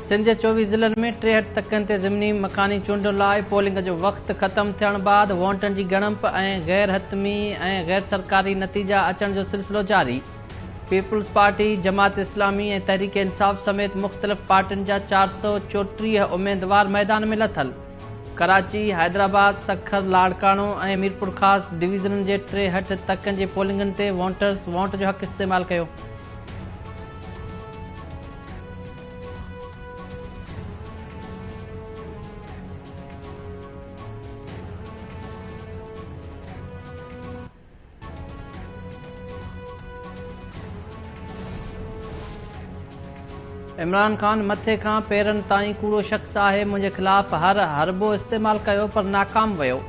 सिंध जे 24 ज़िलनि में 63 तकनि ते ज़िमनी मकानी चूंडुनि लाइ पोलिंग जो वक़्तु ख़तमु थियण बाद वोटनि जी ॻणप ऐं गैर हतमी ऐं गैर सरकारी नतीजा अचण जो सिलसिलो जारी। पीपुल्स पार्टी, जमात इस्लामी ऐं तहरीक इंसाफ़ समेत मुख़्तलिफ़ पार्टियुनि जा 434 उम्मीदवार मैदान में लथल। कराची, हैदराबाद, सखर, लाड़काणो ऐं मीरपुर ख़ासि डिवीज़ननि जे 63 तकनि जे पोलिंगनि ते वोटर्स वोट जो हक़ इस्तेमालु कयो। इमरान खान मथे खां पेरनि ताईं कूड़ो शख़्स आहे, मुंहिंजे ख़िलाफ़ हर हरबो इस्तेमालु कयो पर नाकाम वियो।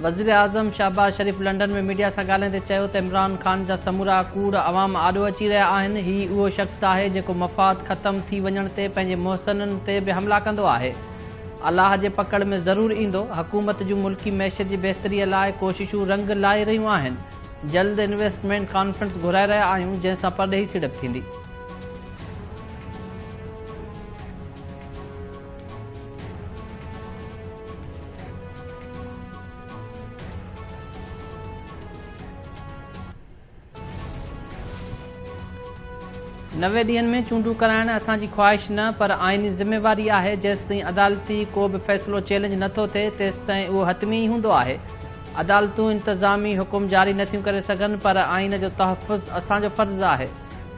वज़ीर आज़म शहबाज़ शरीफ़ लंडन में मीडिया सां ॻाल्हाईंदे चयो त इमरान खान जा समूरा कूड़ अवाम आॾो अची रहिया आहिनि। हीउ उहो शख़्स आहे जेको मफ़ाद ख़तमु थी वञण ते पंहिंजे मुहसननि ते बि हमला कंदो आहे। अलाह जे पकड़ में ज़रूरु ईंदो। हुकूमत जूं मुल्की मैशत जी बहितरीअ लाइ कोशिशूं रंग लाइ रहियूं आहिनि। जल्द इन्वेस्टमेंट कॉन्फ्रेंस घुराए रहिया आहियूं जंहिंसां परॾेही सीड़प थींदी। नवे ॾींहनि में चूंडूं कराइण असांजी ख़्वाहिश न पर आइनी ज़िम्मेवारी आहे। जेसिताईं अदालती को बि फ़ैसिलो चैलेंज नथो थिए तेसिताईं उहो हतमी ई हूंदो आहे। अदालतूं इंतज़ामी हुकुम जारी नथियूं करे सघनि पर आइन जो तहफ़ुज़ असांजो फ़र्ज़ु आहे।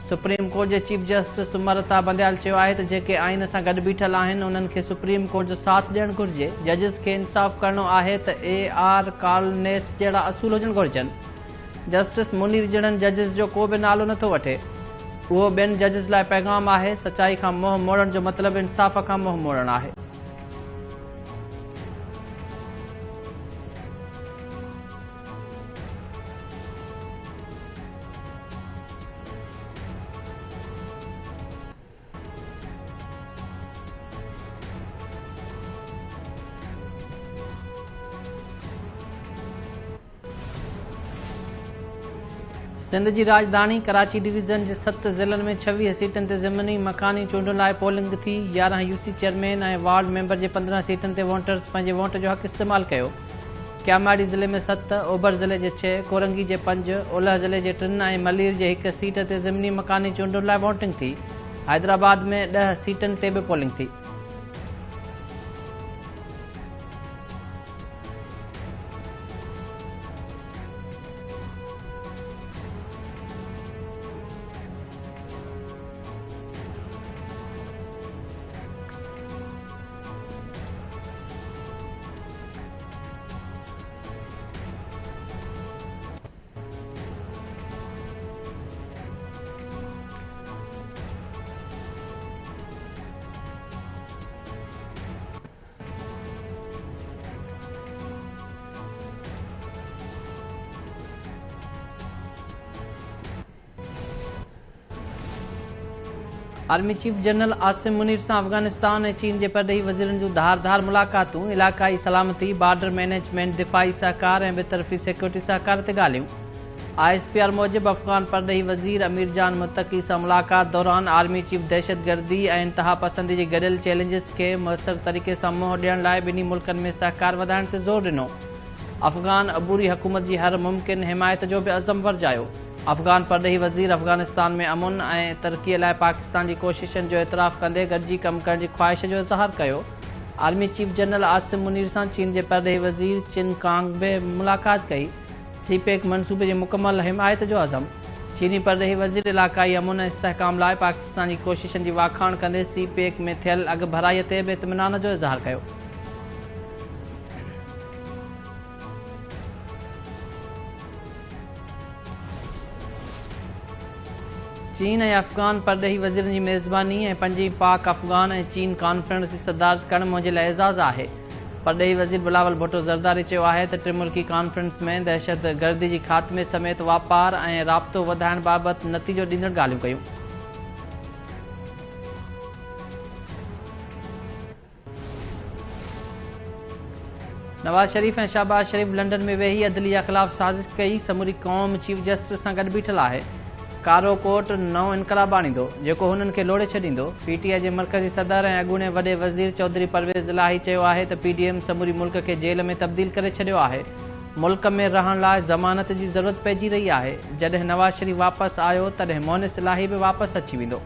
सुप्रीम कोर्ट जे चीफ जस्टिस उमरता बंदयाल चयो आहे त जेके आइन सां गॾु बीठल आहिनि उन्हनि खे सुप्रीम कोर्ट जो साथ ॾियणु घुरिजे। जजिस खे इंसाफ़ करणो आहे त AR कार्लनेस जहिड़ा असूल हुजणु घुरिजनि। जस्टिस मुनीर जहिड़नि जजिस जो को बि नालो नथो वठे। उहो ॿियनि जजिस लाइ पैगाम आहे। सचाई खां मुंहुं मोड़ण जो मतिलबु इंसाफ़ खां मुंहुं मोड़णु आहे। सिंध जी राजधानी कराची डिवीज़न जे 7 ज़िलनि में 26 सीटनि ते ज़िमनी मकानी चूंडुनि लाइ पोलिंग थी। 11 UC चेयरमैन ऐं वार्ड मेंबर जे 15 सीटनि ते वोटर्स पंहिंजे वोट जो हक़ इस्तेमालु कयो। क्यामाड़ी ज़िले में 7, ओभर ज़िले जे 6, कोरंगी जे 5, ओलह ज़िले जे 3 ऐं मलीर जे 1 सीट ते ज़िमनी मकानी चूंडुनि लाइ वोटिंग थी। हैदराबाद में 10 सीटनि ते बि पोलिंग थी। Army chief general Asim Munir सां अफ़गानिस्तान ऐं चीन जे परॾेही वज़ीरनि जूं धार मुलाक़ातूं। इलाक़ाई सलामती, बॉर्डर मैनेजमेंट, दिफ़ाई सहकार ऐं ॿितरफ़ी सिक्योरिटी सहकार ते ॻाल्हियूं। ISPR मूजिबि अफ़गान परॾेही वज़ीर अमीर जान मुत्तकी सां मुलाक़ात दौरान आर्मी चीफ दहशतगर्दी ऐं इंतहा पसंदी जे गॾियल चैलेंजिस खे मुयसर तरीक़े सां मुंहुं ॾियण लाइ ॿिन्ही मुल्कनि में सहकार वधाइण ते ज़ोर ॾिनो। अफ़गान अबूरी हुकूमत जी हर मुमकिन हिमायत जो बि अज़म वरजायो। अफ़गान परॾेही वज़ीर अफ़गानिस्तान में अमुन ऐं तरक़ीअ लाइ पाकिस्तान जी कोशिशुनि जो इतराफ़ कंदे गॾिजी कमु करण जी ख़्वाहिश जो इज़हार कयो। Army chief general Asim Munir सां चीन जे परॾेही वज़ीर चिन कांग बि मुलाक़ात कई। CPEC मनसूबे जी मुकमल हिमायत जो अज़म। चीनी परॾेही वज़ीर इलाक़ाई अमुन ऐं इस्तेहकाम लाइ पाकिस्तान जी कोशिशुनि जी वाखाण कंदे CPEC में थियल अॻु भराईअ ते बि इत्मिनान जो इज़हार कयो। चीन ऐं अफ़गान परॾेही वज़ीरनि जी मेज़बानी ऐं 5वीं पाक अफ़गान ऐं चीन कॉन्फ्रेंस जी सदारत करणु मुंहिंजे लाइ एज़ाज़ आहे। परॾेही वज़ीर बिलावल भुट्टो ज़रदारी चयो आहे त त्रिमुल्की कॉन्फ्रेंस में दहशतगर्दी जी ख़ात्मे समेत वापार ऐं राब्तो वधाइण बाबति नतीजो ॾींदड़ ॻाल्हियूं कयूं। नवाज़ शरीफ़ ऐं शहबाज़ शरीफ़ लंडन में वेही अदलिया ख़िलाफ़ साज़िश कई। समूरी क़ौम चीफ जस्टिस सां गॾु बीठल आहे। कारो कोट नओं इनकलाब आणींदो जेको हुननि खे लोड़े छॾींदो। पीटीआई जे मरकज़ी सदर ऐं अॻूणे वॾे वज़ीर चौधरी परवेज़ इलाही चयो आहे त पीडीएम समूरी मुल्क खे जेल में तब्दील करे छॾियो आहे। मुल्क में रहण लाइ ज़मानत जी ज़रूरत पइजी रही आहे। जॾहिं नवाज़ शरीफ़ वापसि आयो तॾहिं मोनिस इलाही बि वापसि अची वेंदो।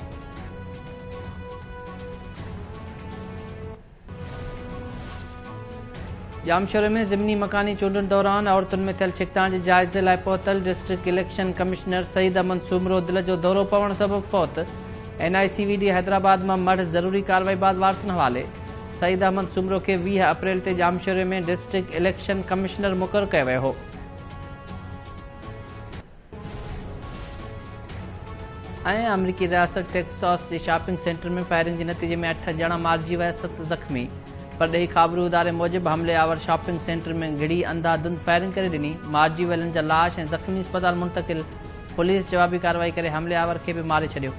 जामशोरे में ज़िमनी मकानी चूंडनि दौरान औरतुनि में थियल छिकताण जे जाइज़े लाइ पहुतल district election commissioner Saeed Ahmed Soomro दिलि जो दौरो पवण सबबि फौत। NICVD हैदराबाद मां मढ़ ज़रूरी कार्रवाई बाद वारसनि हवाले। सईद अहमद सूमरो खे 20 अप्रैल ते जामशोरे में डिस्ट्रिक्ट इलेक्शन कमिश्नर मुक़ररु कयो वियो हो। ऐं अमरीकी रियासत टेक्सास जे शॉपिंग सेंटर में फायरिंग जे नतीजे में 8 ॼणा मारिजी विया, 7 ज़ख़्मी। परॾेही ख़ाबरू इदारे मूजिबि हमलेआवर शॉपिंग सेंटर में घिड़ी अंधाधुंध फायरिंग करे ॾिनी। मारिजी वियलनि जा लाश ऐं ज़ख़्मी अस्पताल मुंतक़िल। पुलिस जवाबी कार्रवाई करे हमलेआवर खे बि मारे छॾियो।